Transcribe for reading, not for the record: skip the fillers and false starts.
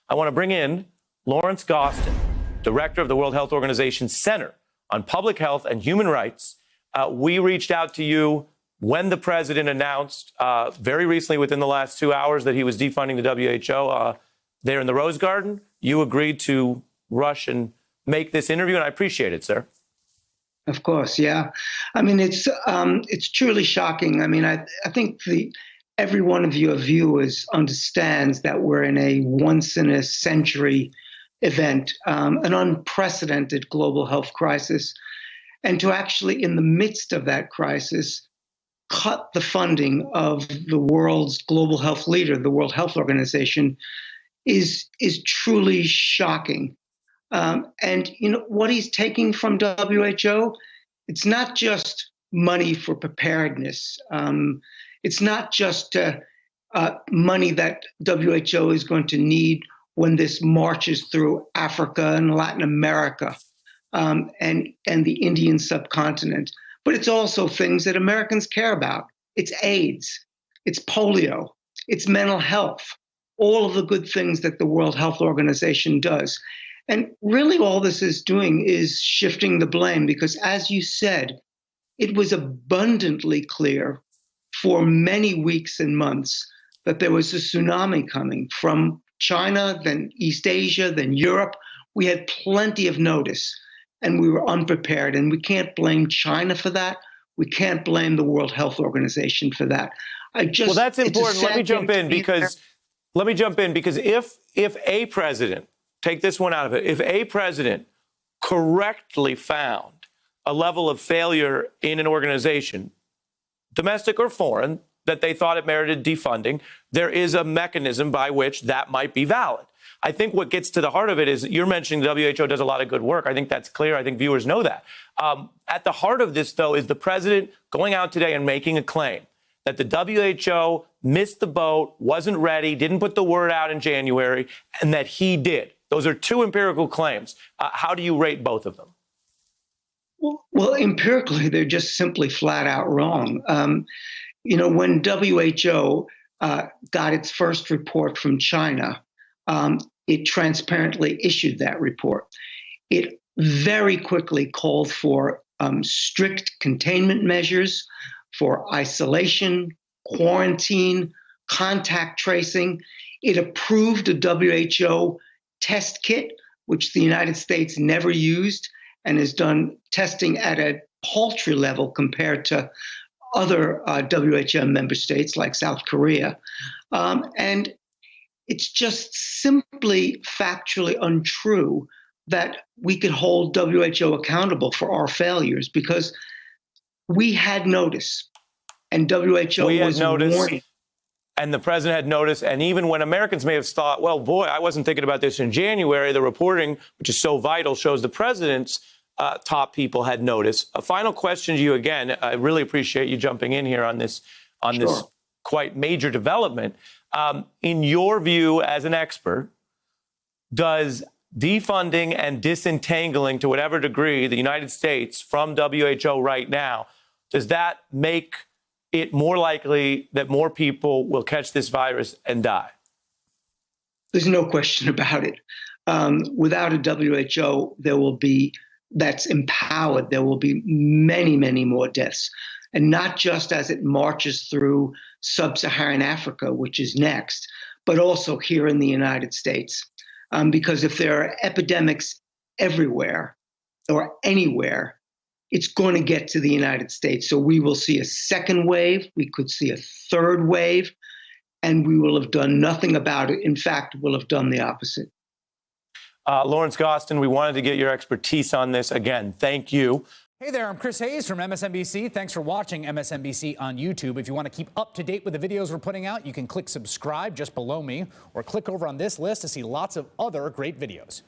I want to bring in Lawrence Gostin, director of the World Health Organization's Center on Public Health and Human Rights. We reached out to you when the president announced very recently, within the last 2 hours, that he was defunding the WHO there in the Rose Garden. You agreed to rush and make this interview, and I appreciate it, sir. Of course, yeah. I mean, it's truly shocking. I mean, I think every one of your viewers understands that we're in a once-in-a-century event, an unprecedented global health crisis. And to actually, in the midst of that crisis, cut the funding of the world's global health leader, the World Health Organization, is truly shocking. And you know what he's taking from WHO? It's not just money for preparedness. It's not just money that WHO is going to need when this marches through Africa and Latin America and the Indian subcontinent. But it's also things that Americans care about. It's AIDS, it's polio, it's mental health, all of the good things that the World Health Organization does. And really all this is doing is shifting the blame because, as you said, it was abundantly clear for many weeks and months that there was a tsunami coming from China, then East Asia, then Europe. We had plenty of notice and we were unprepared. And we can't blame China for that. We can't blame the World Health Organization for that. Well, that's important. Let me jump in because if a president, take this one out of it, if a president correctly found a level of failure in an organization, domestic or foreign, that they thought it merited defunding, there is a mechanism by which that might be valid. I think what gets to the heart of it is you're mentioning the WHO does a lot of good work. I think that's clear. I think viewers know that. At the heart of this, though, is the president going out today and making a claim that the WHO missed the boat, wasn't ready, didn't put the word out in January, and that he did. Those are two empirical claims. How do you rate both of them? Well, empirically, they're just simply flat out wrong. When WHO got its first report from China, it transparently issued that report. It very quickly called for strict containment measures, for isolation, quarantine, contact tracing. It approved a WHO test kit, which the United States never used and has done testing at a paltry level compared to other WHO member states like South Korea. And it's just simply factually untrue that we could hold WHO accountable for our failures because we had notice and WHO was warning. And the president had noticed, and even when Americans may have thought, well, boy, I wasn't thinking about this in January, the reporting, which is so vital, shows the president's top people had noticed. A final question to you again. I really appreciate you jumping in here on this quite major development. In your view as an expert, does defunding and disentangling to whatever degree the United States from WHO right now, does that make it more likely that more people will catch this virus and die? There's no question about it. Without a WHO, that's empowered, there will be many, many more deaths. And not just as it marches through sub-Saharan Africa, which is next, but also here in the United States. Because if there are epidemics everywhere or anywhere, it's going to get to the United States. So we will see a second wave, we could see a third wave, and we will have done nothing about it. In fact, we'll have done the opposite. Lawrence Gostin, we wanted to get your expertise on this. Again, thank you. Hey there, I'm Chris Hayes from MSNBC. Thanks for watching MSNBC on YouTube. If you want to keep up to date with the videos we're putting out, you can click subscribe just below me or click over on this list to see lots of other great videos.